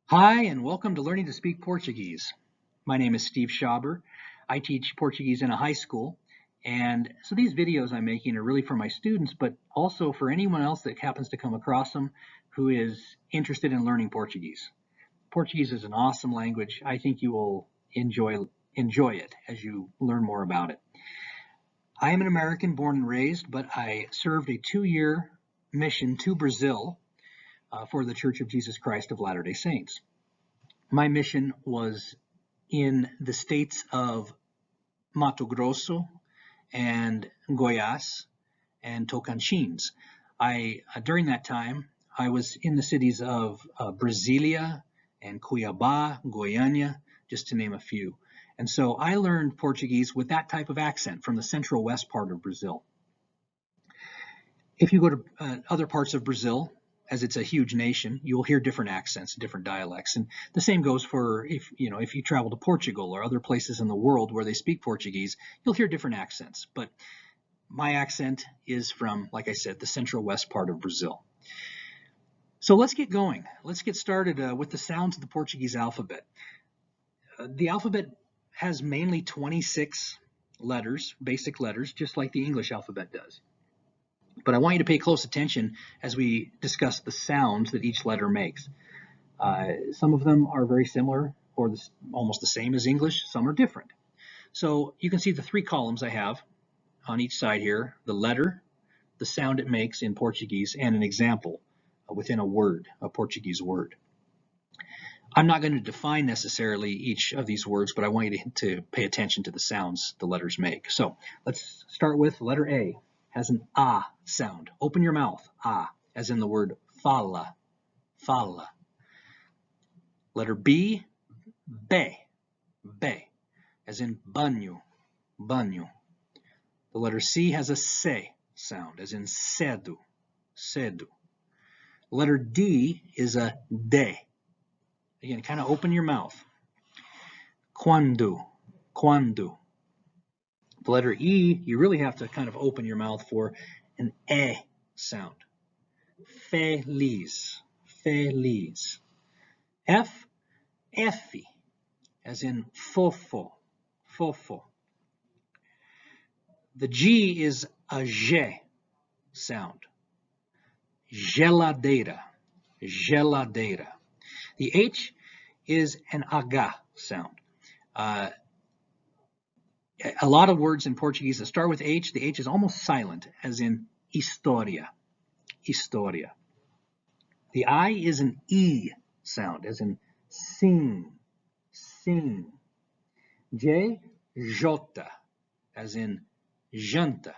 Hi, and welcome to Learning to Speak Portuguese. My name is Steve Schaber. I teach Portuguese in a high school, and so these videos I'm making are really for my students, but also for anyone else that happens to come across them who is interested in learning Portuguese. Portuguese is an awesome language. I think you will enjoy it as you learn more about it. I am an American born and raised, but I served a 2-year mission to Brazil for the Church of Jesus Christ of Latter-day Saints. My mission was in the states of Mato Grosso and Goiás and Tocantins. During that time, I was in the cities of Brasilia and Cuiabá, Goiânia, just to name a few. And so I learned Portuguese with that type of accent from the central west part of Brazil. If you go to other parts of Brazil, as it's a huge nation, you'll hear different accents, different dialects. And the same goes for if you travel to Portugal or other places in the world where they speak Portuguese, you'll hear different accents. But my accent is from, like I said, the central west part of Brazil. So let's get going. Let's get started with the sounds of the Portuguese alphabet. The alphabet has mainly 26 letters, basic letters, just like the English alphabet does. But I want you to pay close attention as we discuss the sounds that each letter makes. Some of them are very similar or almost the same as English. Some are different. So you can see the 3 columns I have on each side here: the letter, the sound it makes in Portuguese, and an example within a word, a Portuguese word. I'm not going to define necessarily each of these words, but I want you to pay attention to the sounds the letters make. So let's start with letter A. Has an ah sound. Open your mouth, ah, as in the word fala, fala. Letter B, be, be, as in banho, banho. The letter C has a se sound, as in cedo, cedo. Letter D is a de. Again, kind of open your mouth. Quando, quando. The letter E, you really have to kind of open your mouth for an e sound. Feliz, feliz. F, effe, as in fofo, fofo. The G is a G sound. Geladeira, geladeira. The H is an H sound. A lot of words in Portuguese that start with H, the H is almost silent, as in historia, historia. The I is an E sound, as in sim, sim. J, jota, as in janta,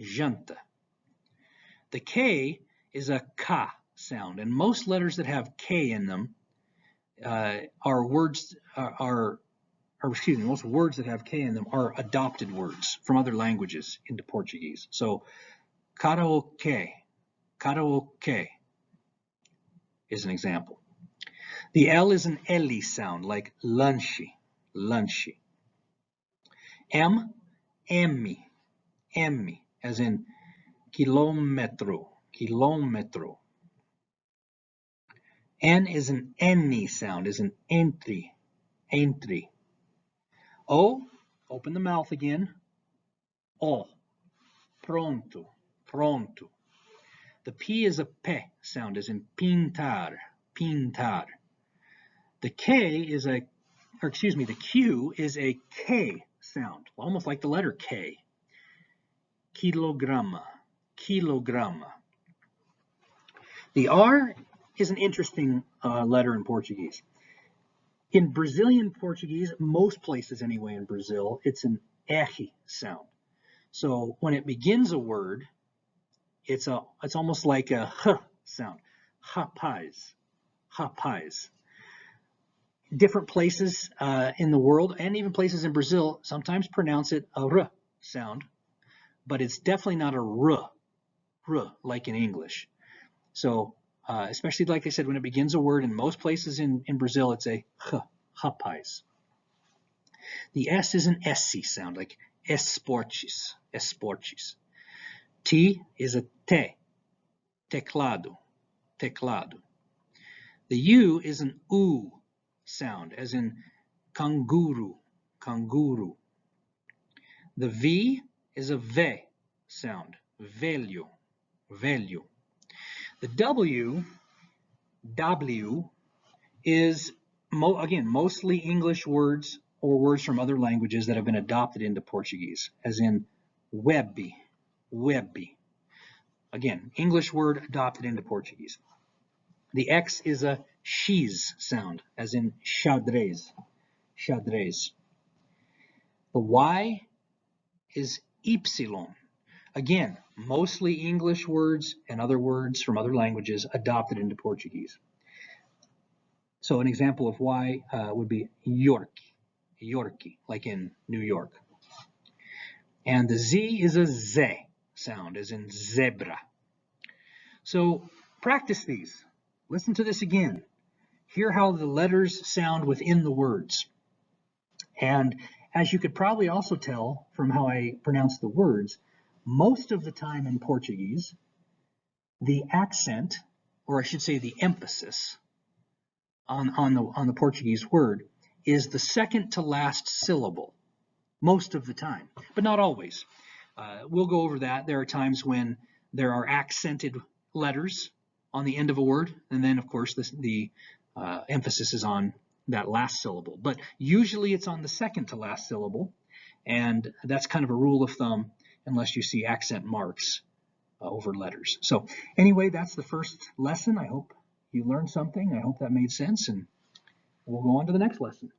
janta. The K is a K sound, and most letters that have K in them most words that have K in them are adopted words from other languages into Portuguese. So karaoke, karaoke is an example. The L is an L sound, like lunchy, lunchy. M, emmi, emmi, as in kilometro, kilometro. N is an N sound, as in entry, entry. O, open the mouth again. O, pronto, pronto. The P is a P sound, as in pintar, pintar. The Q is a K sound, almost like the letter K. Kilograma, kilograma. The R is an interesting letter in Portuguese. In Brazilian Portuguese, most places anyway in Brazil, it's an R sound. So when it begins a word, it's almost like a H sound. Rapaz, rapaz. Different places in the world, and even places in Brazil, sometimes pronounce it a R sound, but it's definitely not a R like in English. So especially, like I said, when it begins a word, in most places in Brazil, it's a H, rapaz. The S is an S sound, like esportes, esportes. T is a T, teclado, teclado. The U is an oo sound, as in kanguru, kanguru. The V is a ve sound, velho, velho. The W is, again, mostly English words or words from other languages that have been adopted into Portuguese, as in webby, webby. Again, English word adopted into Portuguese. The X is a X sound, as in xadrez, xadrez. The Y is Y. Again, mostly English words and other words from other languages adopted into Portuguese. So an example of Y would be York, Yorkie, like in New York. And the Z is a Z sound, as in zebra. So practice these. Listen to this again. Hear how the letters sound within the words. And as you could probably also tell from how I pronounce the words, most of the time in Portuguese, the accent, or I should say the emphasis on the Portuguese word, is the second to last syllable, most of the time, but not always. We'll go over that. There are times when there are accented letters on the end of a word, and then, of course, the emphasis is on that last syllable. But usually it's on the second to last syllable, and that's kind of a rule of thumb unless you see accent marks over letters. So anyway, that's the first lesson. I hope you learned something. I hope that made sense, and we'll go on to the next lesson.